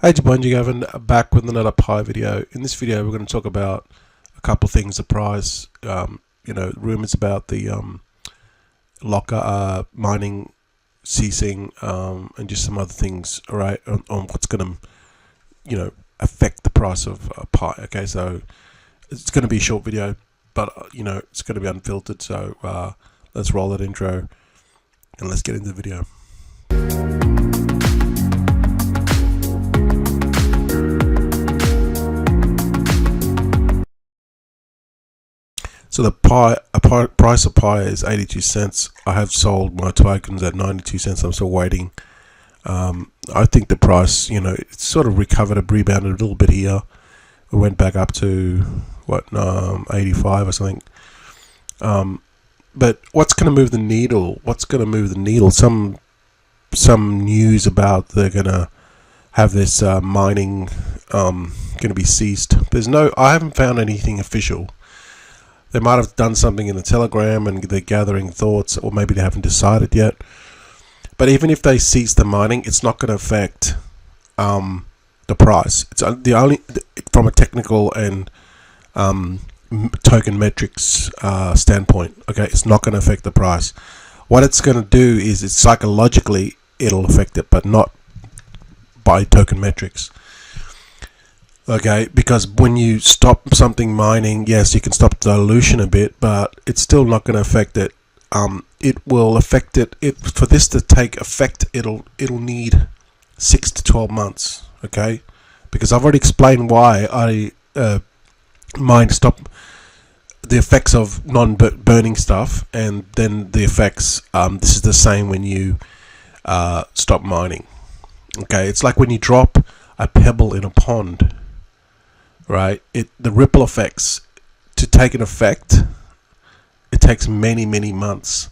Hey Jabunji Gavin, back with another Pi video. In this video we're going to talk about a couple of things, the price, rumors about the locker mining ceasing, and just some other things, alright, on what's going to, affect the price of Pi. Okay, so it's going to be a short video, but, it's going to be unfiltered, so let's roll that intro and let's get into the video. So the price of Pi is 82 cents. I have sold my tokens at 92 cents. I'm still waiting. I think the price, it's sort of rebounded a little bit here. It went back up to 85 or something. But what's going to move the needle? Some news about they're going to have this mining going to be ceased. I haven't found anything official. They might have done something in the Telegram and they're gathering thoughts, or maybe they haven't decided yet. But even if they cease the mining, it's not going to affect the price. It's from a technical and token metrics standpoint. Okay, it's not going to affect the price. What it's going to do is psychologically it'll affect it, but not by token metrics. Okay, because when you stop something mining, yes, you can stop the dilution a bit, but it's still not going to affect it. It will affect it. For this to take effect, it'll need 6 to 12 months. Okay, because I've already explained why I stop the effects of non-burning stuff, and then the effects. This is the same when you stop mining. Okay, it's like when you drop a pebble in a pond. Right, the ripple effects, to take an effect, it takes many months.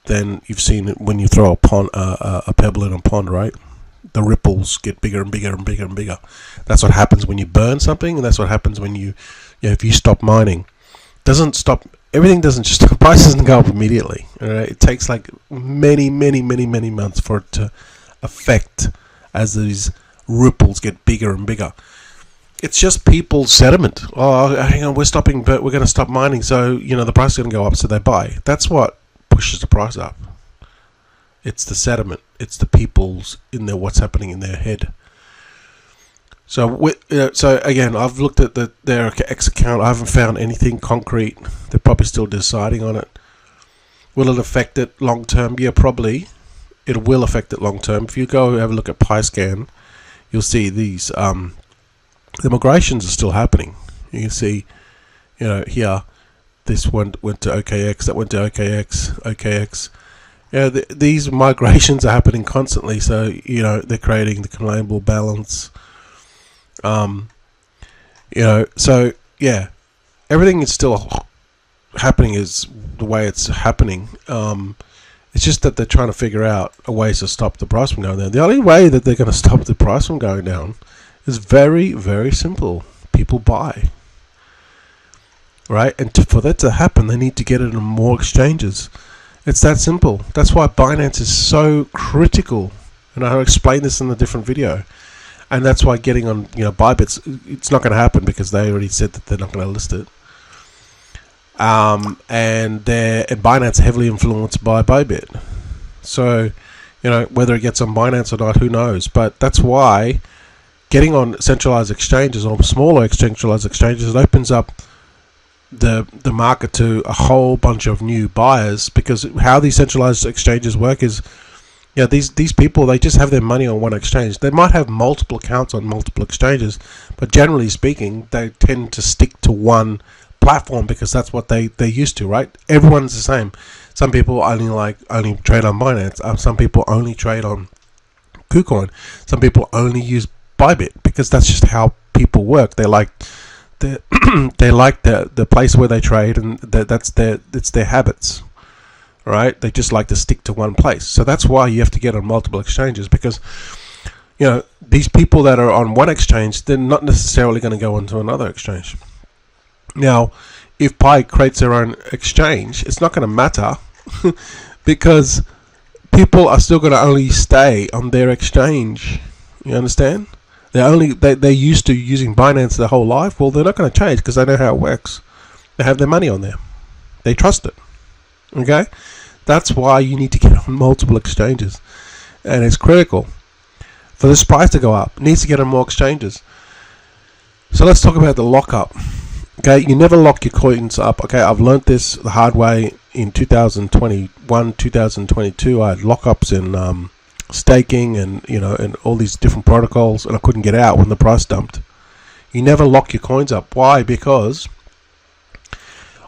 Then you've seen it when you throw a pebble in a pond, right? The ripples get bigger and bigger and bigger and bigger. That's what happens when you burn something, and that's what happens when if you stop mining. Doesn't stop. Everything doesn't just. The price doesn't go up immediately. Right? It takes like many months for it to affect as these ripples get bigger and bigger. It's just people's sentiment. Oh, hang on, we're stopping, but we're going to stop mining, so the price is going to go up, so they buy. That's what pushes the price up. It's the sentiment. It's the people's what's happening in their head. So, again, I've looked at their X account. I haven't found anything concrete. They're probably still deciding on it. Will it affect it long term? Yeah, probably. It will affect it long term. If you go have a look at PiScan, you'll see these. The migrations are still happening. You can see, here, this one went to OKX, that went to OKX. These migrations are happening constantly. So they're creating the controllable balance. Everything is still happening is the way it's happening. It's just that they're trying to figure out a way to stop the price from going down. The only way that they're going to stop the price from going down is very simple. People buy, right? And for that to happen, they need to get it on more exchanges. It's that simple. That's why Binance is so critical, and I'll explain this in a different video. And that's why getting on Bybit, it's not going to happen because they already said that they're not going to list it. And Binance heavily influenced by Bybit. So whether it gets on Binance or not, who knows? But that's why getting on centralized exchanges or smaller centralized exchanges, it opens up the market to a whole bunch of new buyers, because how these centralized exchanges work is, these people, they just have their money on one exchange. They might have multiple accounts on multiple exchanges, but generally speaking, they tend to stick to one platform because that's what they're used to, right? Everyone's the same. Some people only trade on Binance. Some people only trade on KuCoin. Some people only use Bybit because that's just how people work. They like the place where they trade, and it's their habits, right? They just like to stick to one place. So that's why you have to get on multiple exchanges, because these people that are on one exchange, they're not necessarily going to go onto another exchange. Now, if Pi creates their own exchange, it's not going to matter because people are still going to only stay on their exchange. You understand? They're used to using Binance their whole life. Well, they're not going to change because they know how it works. They have their money on there. They trust it. Okay, that's why you need to get on multiple exchanges, and it's critical for this price to go up. It needs to get on more exchanges. So let's talk about the lockup. Okay, you never lock your coins up. Okay, I've learned this the hard way in 2021, 2022. I had lockups in staking and and all these different protocols, and I couldn't get out when the price dumped. You never lock your coins up. Why? Because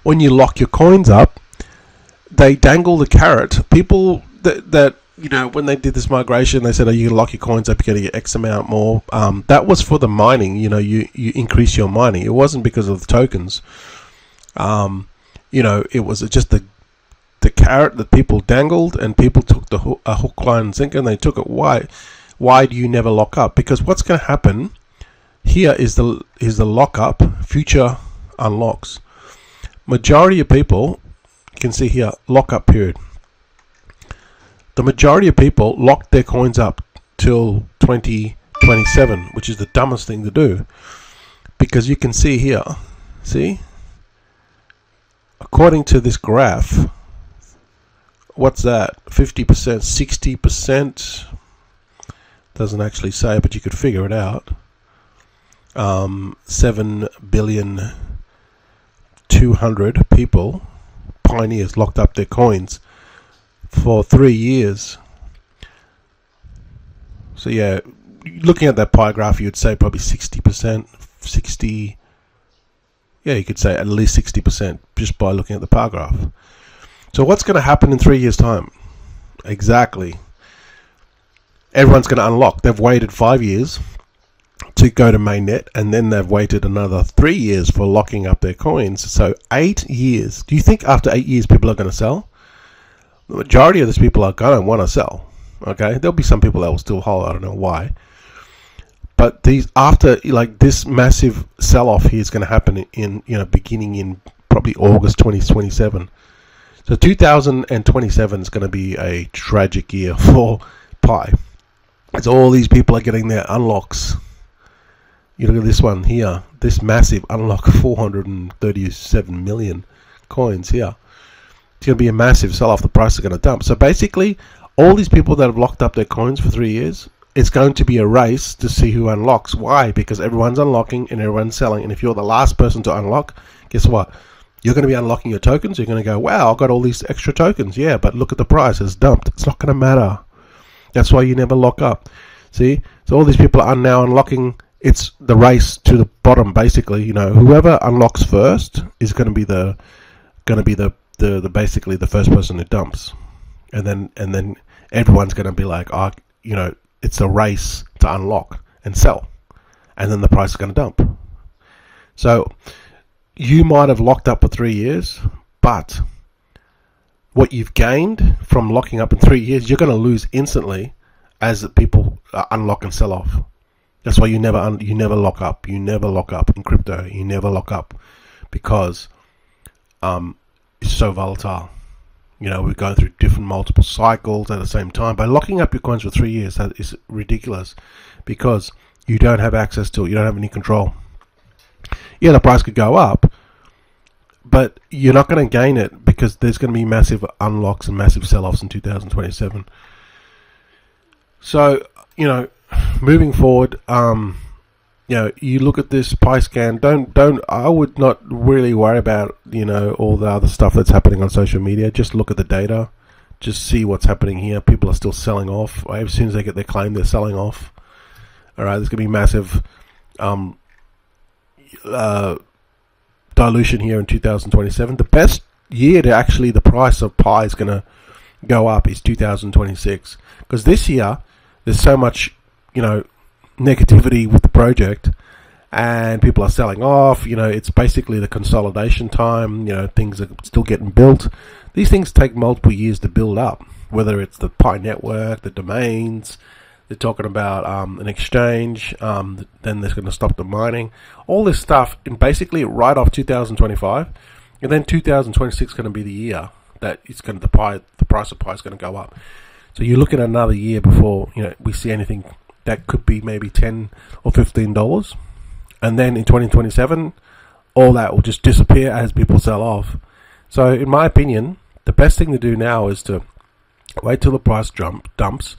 when you lock your coins up, they dangle the carrot. People that when they did this migration, they said, "Oh, you can lock your coins up, you're going to get X amount more." That was for the mining. You increase your mining. It wasn't because of the tokens. It was just the carrot that people dangled, and people took a hook, line, and sinker, and they took it. Why? Why do you never lock up? Because what's going to happen here is the lockup. Future unlocks. Majority of people, you can see here, lockup period. The majority of people locked their coins up till 2027, which is the dumbest thing to do, because you can see here, according to this graph, what's that? 50%, 60%, doesn't actually say, but you could figure it out. 7 billion 200 people, pioneers, locked up their coins for 3 years. So yeah, looking at that pie graph, you'd say probably 60%, 60. Yeah, you could say at least 60% just by looking at the pie graph. So what's going to happen in 3 years' time? Exactly. Everyone's going to unlock. They've waited 5 years to go to mainnet, and then they've waited another 3 years for locking up their coins. So 8 years. Do you think after 8 years people are going to sell? The majority of these people are going to want to sell. Okay, there'll be some people that will still hold. I don't know why. But this massive sell-off here is going to happen in beginning in probably August 2027. So 2027 is going to be a tragic year for Pi. As all these people are getting their unlocks. You look at this one here, this massive unlock, 437 million coins here. It's going to be a massive sell-off. The price is going to dump. So basically, all these people that have locked up their coins for 3 years, it's going to be a race to see who unlocks. Why? Because everyone's unlocking and everyone's selling. And if you're the last person to unlock, guess what? You're going to be unlocking your tokens. You're going to go, wow, I've got all these extra tokens. Yeah, but look at the price. It's dumped. It's not going to matter. That's why you never lock up. See? So all these people are now unlocking. It's the race to the bottom, basically. Whoever unlocks first is going to be the basically the first person who dumps, and then everyone's going to be like, it's a race to unlock and sell, and then the price is going to dump. So you might have locked up for 3 years, but what you've gained from locking up in 3 years, you're going to lose instantly as the people unlock and sell off. That's why you never lock up. You never lock up in crypto. You never lock up because it's so volatile. We're going through different multiple cycles at the same time. By locking up your coins for 3 years, that is ridiculous because you don't have access to it. You don't have any control. Yeah, the price could go up, but you're not going to gain it because there's going to be massive unlocks and massive sell-offs in 2027. So, moving forward, you look at this Pi scan. I would not really worry about all the other stuff that's happening on social media. Just look at the data, just see what's happening here. People are still selling off. As soon as they get their claim, they're selling off. All right, there's gonna be massive dilution here in 2027. The best year to actually the price of Pi is gonna go up is 2026 because this year there's so much negativity with the project and people are selling off. It's basically the consolidation time. Things are still getting built. These things take multiple years to build up, whether it's the Pi network, the domains. They're talking about an exchange, then they're going to stop the mining, all this stuff, and basically right off 2025, and then 2026 is going to be the year that it's going to the price of Pi is going to go up. So you're looking at another year before we see anything that could be maybe $10 or $15, and then in 2027 all that will just disappear as people sell off. So in my opinion, the best thing to do now is to wait till the price dumps,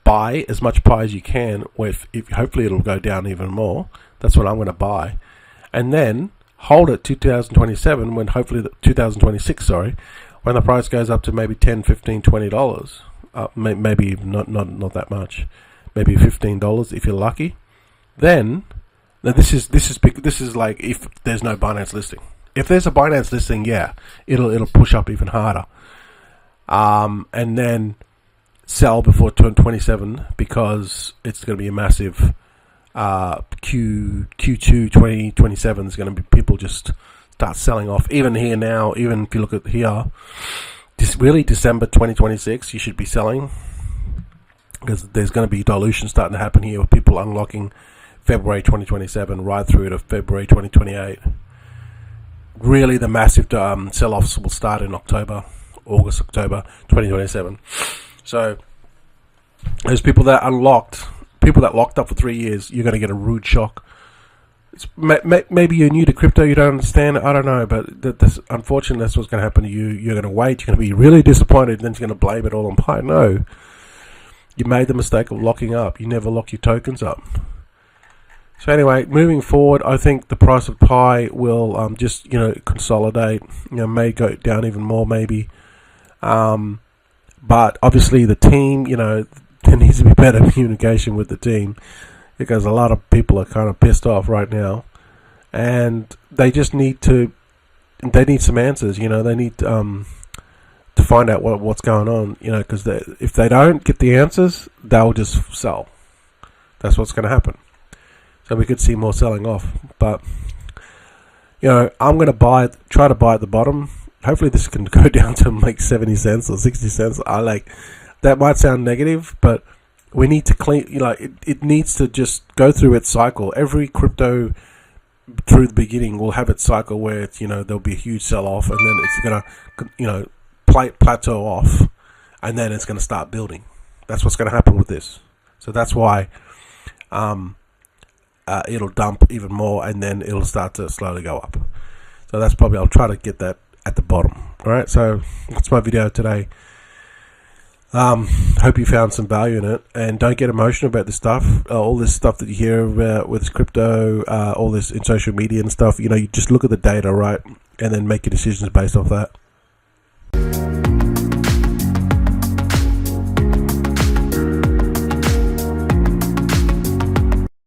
buy as much pie as you can, if hopefully it'll go down even more. That's what I'm going to buy, and then hold it 2027 when hopefully 2026, sorry, when the price goes up to maybe $10, $15, $20, maybe not that much, maybe $15 if you're lucky. Then this is like if there's no Binance listing. If there's a Binance listing, yeah, it'll push up even harder, and then sell before 27 because it's going to be a massive Q2 2027 is going to be people just start selling off. Even here now, even if you look at here, this really December 2026 you should be selling, because there's going to be dilution starting to happen here with people unlocking February 2027 right through to February 2028. Really the massive sell-offs will start in October 2027. So those people that locked up for 3 years, you're going to get a rude shock. Maybe you're new to crypto, you don't understand it, I don't know, but unfortunately that's what's going to happen to you. You're going to wait, you're going to be really disappointed, and then you're going to blame it all on Pi. No, you made the mistake of locking up. You never lock your tokens up. So anyway, moving forward, I think the price of Pi will just consolidate. May go down even more, maybe. But obviously the team, there needs to be better communication with the team, because a lot of people are kind of pissed off right now, and they just need some answers. They need to find out what's going on. Because if they don't get the answers, they'll just sell. That's what's going to happen. So we could see more selling off, but I'm going to try to buy at the bottom. Hopefully this can go down to like 70 cents or 60 cents. That might sound negative, but we need to clean. It needs to just go through its cycle. Every crypto through the beginning will have its cycle where it's there'll be a huge sell off, and then it's gonna plateau off, and then it's gonna start building. That's what's gonna happen with this. So that's why it'll dump even more, and then it'll start to slowly go up. So that's probably, I'll try to get that at the bottom. Alright, so that's my video today. Hope you found some value in it, and don't get emotional about this stuff. All this stuff that you hear with crypto, all this in social media and stuff, you just look at the data, right, and then make your decisions based off that.